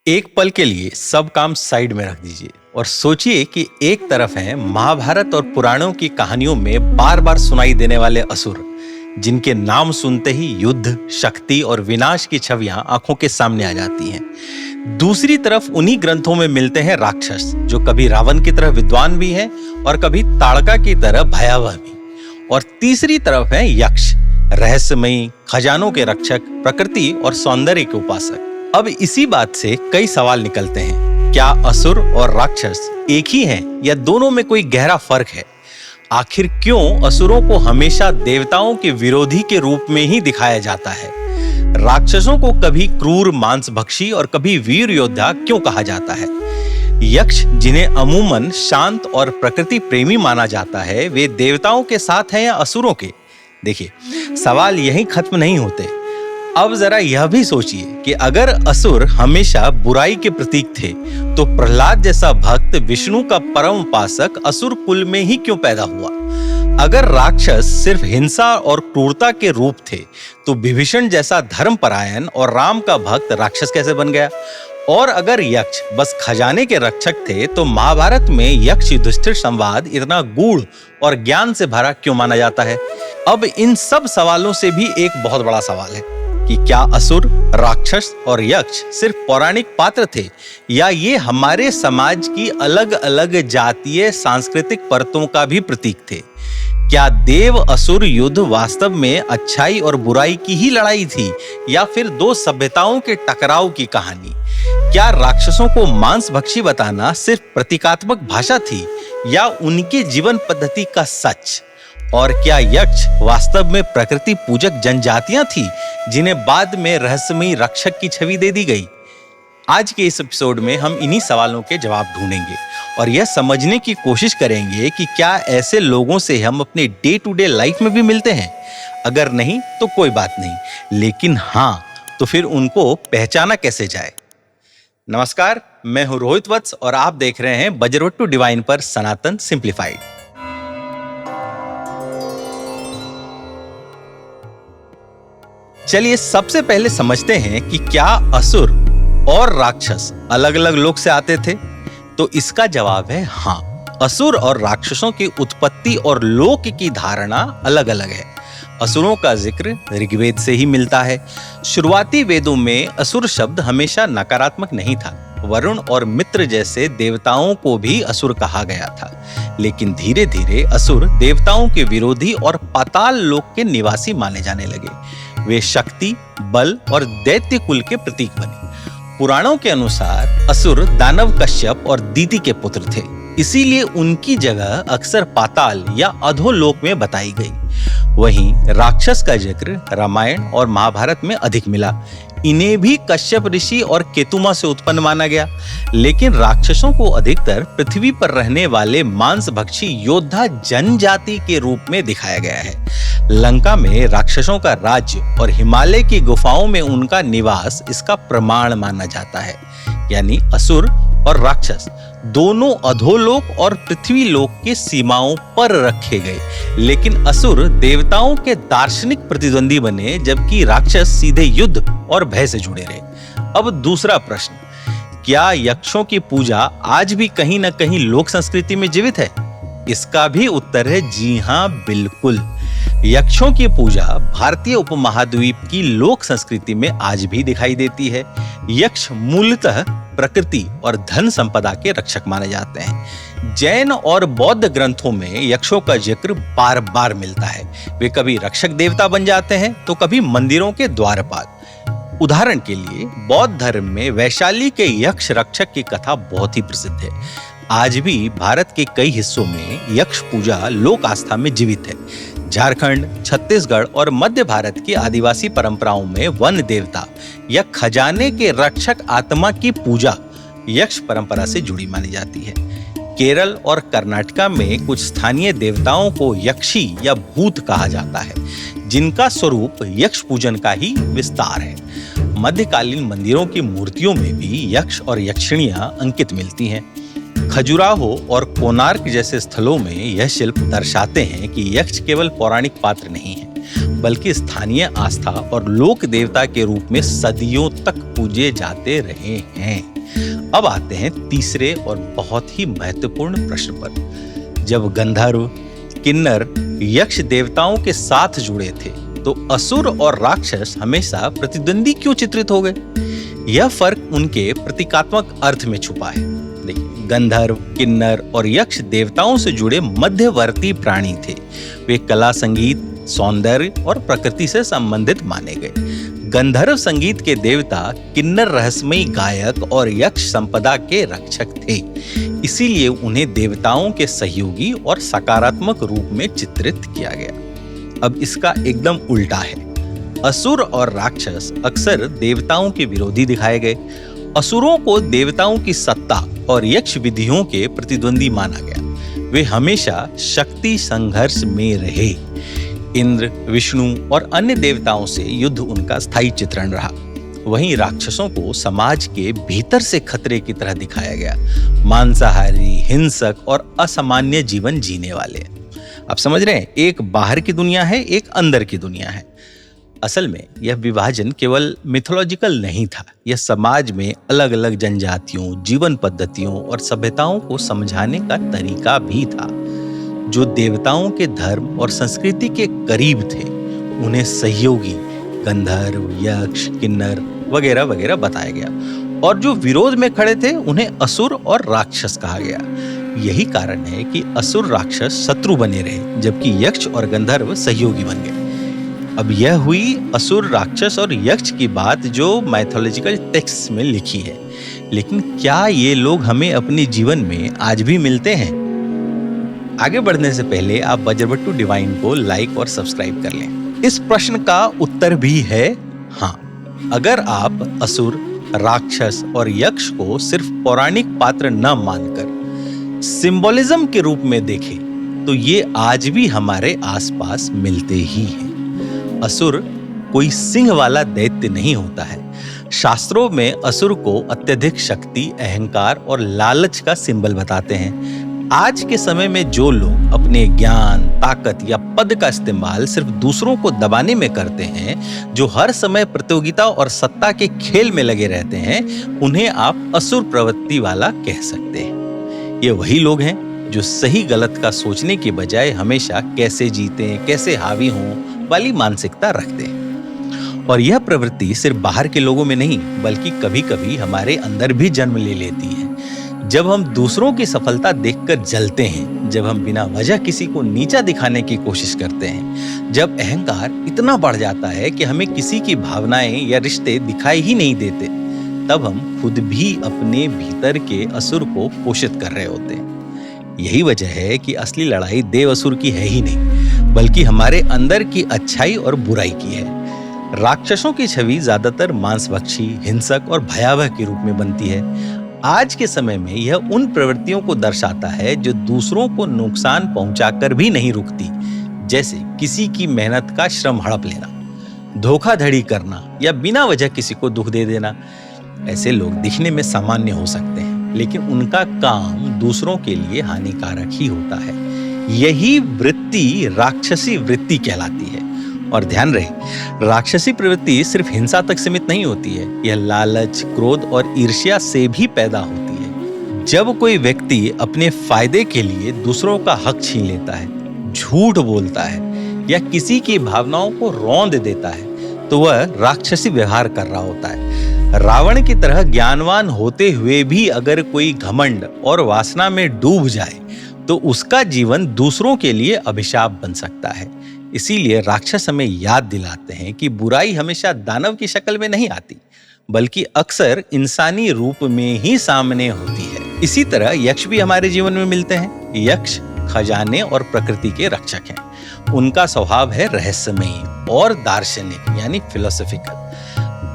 एक पल के लिए सब काम साइड में रख दीजिए और सोचिए कि एक तरफ है महाभारत और पुराणों की कहानियों में बार बार सुनाई देने वाले असुर, जिनके नाम सुनते ही युद्ध, शक्ति और विनाश की छवियां आंखों के सामने आ जाती हैं। दूसरी तरफ उन्हीं ग्रंथों में मिलते हैं राक्षस, जो कभी रावण की तरह विद्वान भी हैं और कभी ताड़का की तरह भयावह भी। और तीसरी तरफ है यक्ष, रहस्यमयी, खजानों के रक्षक, प्रकृति और सौंदर्य के उपासक। अब इसी बात से कई सवाल निकलते हैं। क्या असुर और राक्षस एक ही हैं या दोनों में कोई गहरा फर्क है? आखिर क्यों असुरों को हमेशा देवताओं के विरोधी के रूप में ही दिखाया जाता है? राक्षसों को कभी क्रूर मांसभक्षी और कभी वीर योद्धा क्यों कहा जाता है? यक्ष, जिन्हें अमूमन शांत और प्रकृति प्रेमी माना जाता है, वे देवताओं के साथ हैं या असुरों के? देखिए, सवाल यहीं खत्म नहीं होते। अब जरा यह भी सोचिए कि अगर असुर हमेशा बुराई के प्रतीक थे, तो प्रहलाद जैसा भक्त विष्णु का परम उपासक असुर कुल में ही क्यों पैदा हुआ? अगर राक्षस सिर्फ हिंसा और क्रूरता के रूप थे, तो विभीषण जैसा धर्मपरायण और राम का भक्त राक्षस कैसे बन गया? और अगर यक्ष बस खजाने के रक्षक थे, तो महाभारत में यक्ष युधिष्ठिर संवाद इतना गूढ़ और ज्ञान से भरा क्यों माना जाता है? अब इन सब सवालों से भी एक बहुत बड़ा सवाल है कि क्या असुर, राक्षस और यक्ष सिर्फ पौराणिक पात्र थे, या ये हमारे समाज की अलग अलग जातीय सांस्कृतिक परतों का भी प्रतीक थे? क्या देव असुर युद्ध वास्तव में अच्छाई और बुराई की ही लड़ाई थी, या फिर दो सभ्यताओं के टकराव की कहानी? क्या राक्षसों को मांसभक्षी बताना सिर्फ प्रतीकात्मक भाषा थी, या उनके जीवन पद्धति का सच? और क्या यक्ष वास्तव में प्रकृति पूजक जनजातियां थी, जिन्हें बाद में रहस्यमयी रक्षक की छवि दे दी गई? आज के इस एपिसोड में हम इन्हीं सवालों के जवाब ढूंढेंगे और यह समझने की कोशिश करेंगे कि क्या ऐसे लोगों से हम अपने डे टू डे लाइफ में भी मिलते हैं। अगर नहीं तो कोई बात नहीं, लेकिन हाँ, तो फिर उनको पहचाना कैसे जाए। नमस्कार, मैं हूं रोहित वत्स और आप देख रहे हैं बजरवट्टू डिवाइन पर सनातन सिंप्लीफाइड। चलिए सबसे पहले समझते हैं कि क्या असुर और राक्षस अलग अलग लोक से आते थे? तो इसका जवाब है हाँ। असुर और राक्षसों की उत्पत्ति और लोक की धारणा अलग अलग है। असुरों का जिक्र ऋग्वेद से ही मिलता है। शुरुआती वेदों में असुर शब्द हमेशा नकारात्मक नहीं था। वरुण और मित्र जैसे देवताओं को भी असुर कहा गया था, लेकिन धीरे धीरे असुर देवताओं के विरोधी और पाताल लोक के निवासी माने जाने लगे। वे शक्ति, बल और दैत्य कुल के प्रतीक बने। पुराणों के अनुसार असुर दानव कश्यप और दीति के पुत्र थे, इसीलिए उनकी जगह अक्सर पाताल या अधोलोक में बताई गई। वहीं राक्षस का जिक्र रामायण और महाभारत में अधिक मिला। इन्हें भी कश्यप ऋषि और केतुमा से उत्पन्न माना गया, लेकिन राक्षसों को अधिकतर पृथ्वी पर रहने वाले मांसभक्षी योद्धा जनजाति के रूप में दिखाया गया है। लंका में राक्षसों का राज्य और हिमालय की गुफाओं में उनका निवास इसका प्रमाण माना जाता है। यानी असुर और राक्षस दोनों अधोलोक और पृथ्वी लोक की सीमाओं पर रखे गए, लेकिन असुर देवताओं के दार्शनिक प्रतिद्वंदी बने, जबकि राक्षस सीधे युद्ध और भय से जुड़े रहे। अब दूसरा प्रश्न, क्या यक्षों की पूजा आज भी कहीं न कहीं लोक संस्कृति में जीवित है? इसका भी उत्तर है जी हाँ, बिल्कुल। यक्षों की पूजा भारतीय उपमहाद्वीप की लोक संस्कृति में आज भी दिखाई देती है। यक्ष मूलतः प्रकृति और धन संपदा के रक्षक माने जाते हैं। जैन और बौद्ध ग्रंथों में यक्षों का जिक्र बार बार मिलता है। वे कभी रक्षक देवता बन जाते हैं, तो कभी मंदिरों के द्वारपाल। उदाहरण के लिए बौद्ध धर्म में वैशाली के यक्ष रक्षक की कथा बहुत ही प्रसिद्ध है। आज भी भारत के कई हिस्सों में यक्ष पूजा लोक आस्था में जीवित है। झारखंड, छत्तीसगढ़ और मध्य भारत की आदिवासी परंपराओं में वन देवता या खजाने के रक्षक आत्मा की पूजा यक्ष परंपरा से जुड़ी मानी जाती है। केरल और कर्नाटका में कुछ स्थानीय देवताओं को यक्षी या भूत कहा जाता है, जिनका स्वरूप यक्ष पूजन का ही विस्तार है। मध्यकालीन मंदिरों की मूर्तियों में भी यक्ष और यक्षिणियां अंकित मिलती हैं। खजुराहो और कोणार्क जैसे स्थलों में यह शिल्प दर्शाते हैं कि यक्ष केवल पौराणिक पात्र नहीं है, बल्कि स्थानीय आस्था और लोक देवता के रूप में सदियों तक पूजे जाते रहे हैं। अब आते हैं तीसरे और बहुत ही महत्वपूर्ण प्रश्न पर। जब गंधर्व, किन्नर, यक्ष देवताओं के साथ जुड़े थे तो असुर और राक्षस हमेशा प्रतिद्वंदी क्यों चित्रित हो गए? यह फर्क उनके प्रतीकात्मक अर्थ में छुपा है। देखिए, गंधर्व, किन्नर और यक्ष देवताओं से जुड़े मध्यवर्ती प्राणी थे। वे कला, संगीत, सौंदर्य और प्रकृति से संबंधित माने गए। गंधर्व संगीत के देवता, किन्नर रहस्यमयी गायक और यक्ष संपदा के रक्षक थे। इसीलिए उन्हें देवताओं के सहयोगी और सकारात्मक रूप में चित्रित किया गया। अब इसका एकदम उल्टा है। असुर और राक्षस अक्सर देवताओं के विरोधी दिखाए गए। असुरों को देवताओं की सत्ता और यक्ष विधियों के प्रतिद्वंदी माना गया। वे हमेशा शक्ति संघर्ष में रहे। इंद्र, विष्णु और अन्य देवताओं से युद्ध उनका स्थायी चित्रण रहा। वहीं राक्षसों को समाज के भीतर से खतरे की तरह दिखाया गया, मांसाहारी, हिंसक और असामान्य जीवन जीने वाले। आप समझ रहे हैं, एक बाहर की दुनिया है, एक अंदर की दुनिया है। असल में यह विभाजन केवल मिथोलॉजिकल नहीं था, यह समाज में अलग अलग जनजातियों, जीवन पद्धतियों और सभ्यताओं को समझाने का तरीका भी था। जो देवताओं के धर्म और संस्कृति के करीब थे उन्हें सहयोगी, गंधर्व, यक्ष, किन्नर वगैरह वगैरह बताया गया, और जो विरोध में खड़े थे उन्हें असुर और राक्षस कहा गया। यही कारण है कि असुर राक्षस शत्रु बने रहे, जबकि यक्ष और गंधर्व सहयोगी बन गए। अब यह हुई असुर, राक्षस और यक्ष की बात जो माइथोलॉजिकल टेक्स्ट में लिखी है। लेकिन क्या ये लोग हमें अपने जीवन में आज भी मिलते हैं? आगे बढ़ने से पहले आप बजरबट्टू डिवाइन को लाइक और सब्सक्राइब कर लें। इस प्रश्न का उत्तर भी है हाँ। अगर आप असुर, राक्षस और यक्ष को सिर्फ पौराणिक पात्र न मानकर सिंबोलिज्म के रूप में देखें तो ये आज भी हमारे आसपास मिलते ही हैं। असुर कोई सिंह वाला दैत्य नहीं होता है। शास्त्रों में असुर को अत्यधिक शक्ति, अहंकार और लालच का सिंबल बताते हैं। आज के समय में जो लोग अपने ज्ञान, ताकत या पद का इस्तेमाल सिर्फ दूसरों को दबाने में करते हैं, जो हर समय प्रतियोगिता और सत्ता के खेल में लगे रहते हैं, उन्हें आप असुर प्रवृत्ति वाला कह सकते हैं। ये वही लोग हैं जो सही गलत का सोचने की बजाय हमेशा कैसे जीतें, कैसे हावी हों वाली मानसिकता रखते हैं। और यह प्रवृत्ति सिर्फ बाहर के लोगों में नहीं, बल्कि कभी-कभी हमारे अंदर भी जन्म ले लेती है। जब हम दूसरों की सफलता देखकर जलते हैं, जब हम बिना वजह किसी को नीचा दिखाने की कोशिश करते हैं, जब अहंकार इतना बढ़ जाता है कि हमें किसी की भावनाएं या रिश्ते दिखाई ही नहीं देते, तब हम खुद भी अपने भीतर के असुर को पोषित कर रहे होते हैं। यही वजह है कि असली लड़ाई देव असुर की है ही नहीं, बल्कि हमारे अंदर की अच्छाई और बुराई की है। राक्षसों की छवि ज्यादातर मांसभक्षी, हिंसक और भयावह के रूप में बनती है। आज के समय में यह उन प्रवृत्तियों को दर्शाता है जो दूसरों को नुकसान पहुंचाकर भी नहीं रुकती, जैसे किसी की मेहनत का श्रम हड़प लेना, धोखाधड़ी करना या बिना वजह किसी को दुख दे देना। ऐसे लोग दिखने में सामान्य हो सकते हैं, लेकिन उनका काम दूसरों के लिए हानिकारक ही होता है। यही वृत्ति राक्षसी वृत्ति कहलाती है। और ध्यान रहे, राक्षसी प्रवृत्ति सिर्फ हिंसा तक सीमित नहीं होती है, यह लालच, क्रोध और ईर्ष्या से भी पैदा होती है। जब कोई व्यक्ति अपने फायदे के लिए दूसरों का हक छीन लेता है, झूठ बोलता है या किसी की भावनाओं को रौंद देता है, तो वह राक्षसी व्यवहार कर रहा होता है। रावण की तरह ज्ञानवान होते हुए भी अगर कोई घमंड और वासना में डूब जाए तो उसका जीवन दूसरों के लिए अभिशाप बन सकता है। इसीलिए राक्षस हमें याद दिलाते हैं कि बुराई हमेशा दानव की शक्ल में नहीं आती, बल्कि अक्सर इंसानी रूप में ही सामने होती है। इसी तरह यक्ष भी हमारे जीवन में मिलते हैं। यक्ष खजाने और प्रकृति के रक्षक हैं। उनका स्वभाव है रहस्यमयी और दार्शनिक यानी फिलोसॉफिकल।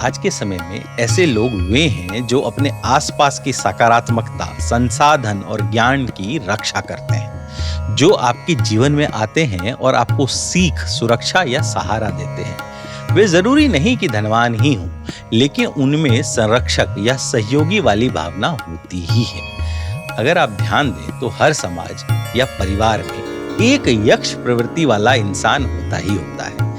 आज के समय में ऐसे लोग वे हैं जो अपने आसपास की सकारात्मकता, संसाधन और ज्ञान की रक्षा करते हैं, जो आपके जीवन में आते हैं और आपको सीख, सुरक्षा या सहारा देते हैं। वे जरूरी नहीं कि धनवान ही हों, लेकिन उनमें संरक्षक या सहयोगी वाली भावना होती ही है। अगर आप ध्यान दें तो हर समाज या परिवार में एक यक्ष प्रवृत्ति वाला इंसान होता ही होता है।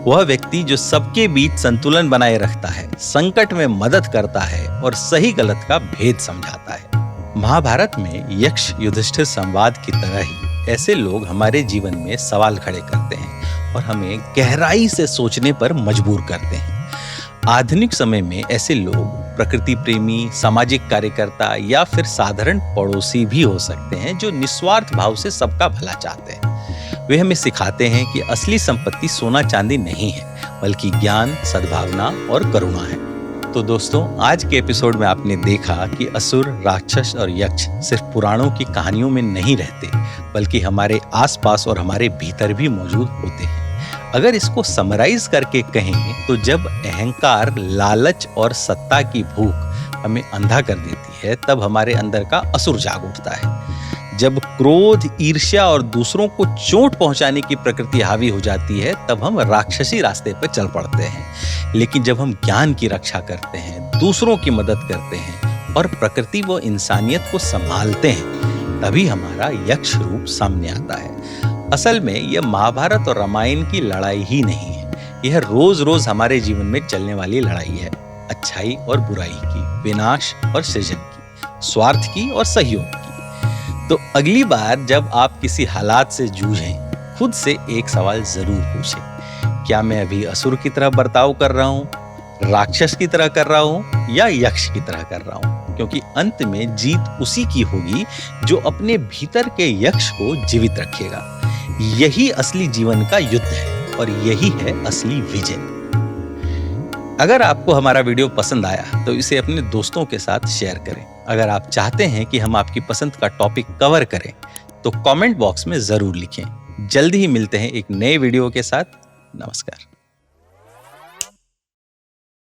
वह व्यक्ति जो सबके बीच संतुलन बनाए रखता है, संकट में मदद करता है और सही गलत का भेद समझाता है। महाभारत में यक्ष युधिष्ठिर संवाद की तरह ही ऐसे लोग हमारे जीवन में सवाल खड़े करते हैं और हमें गहराई से सोचने पर मजबूर करते हैं। आधुनिक समय में ऐसे लोग प्रकृति प्रेमी, सामाजिक कार्यकर्ता या फिर साधारण पड़ोसी भी हो सकते हैं जो निस्वार्थ भाव से सबका भला चाहते हैं। वे हमें सिखाते हैं कि असली संपत्ति सोना चांदी नहीं है, बल्कि ज्ञान, सद्भावना और करुणा है। तो दोस्तों, आज के एपिसोड में आपने देखा कि असुर, राक्षस और यक्ष सिर्फ पुराणों की कहानियों में नहीं रहते, बल्कि हमारे आसपास और हमारे भीतर भी मौजूद होते हैं। अगर इसको समराइज करके कहें तो जब अहंकार, लालच और सत्ता की भूख हमें अंधा कर देती है, तब हमारे अंदर का असुर जाग उठता है। जब क्रोध, ईर्ष्या और दूसरों को चोट पहुंचाने की प्रकृति हावी हो जाती है, तब हम राक्षसी रास्ते पर चल पड़ते हैं। लेकिन जब हम ज्ञान की रक्षा करते हैं, दूसरों की मदद करते हैं और प्रकृति व इंसानियत को संभालते हैं, तभी हमारा यक्ष रूप सामने आता है। असल में यह महाभारत और रामायण की लड़ाई ही नहीं है, यह रोज रोज हमारे जीवन में चलने वाली लड़ाई है। अच्छाई और बुराई की, विनाश और सृजन की, स्वार्थ की और सहयोग की। तो अगली बार जब आप किसी हालात से जूझें, खुद से एक सवाल जरूर पूछें, क्या मैं अभी असुर की तरह बर्ताव कर रहा हूँ, राक्षस की तरह कर रहा हूँ या यक्ष की तरह कर रहा हूँ? क्योंकि अंत में जीत उसी की होगी जो अपने भीतर के यक्ष को जीवित रखेगा। यही असली जीवन का युद्ध है और यही है असली विजय। अगर आपको हमारा वीडियो पसंद आया तो इसे अपने दोस्तों के साथ शेयर करें। अगर आप चाहते हैं कि हम आपकी पसंद का टॉपिक कवर करें तो कमेंट बॉक्स में जरूर लिखें। जल्दी ही मिलते हैं एक नए वीडियो के साथ। नमस्कार।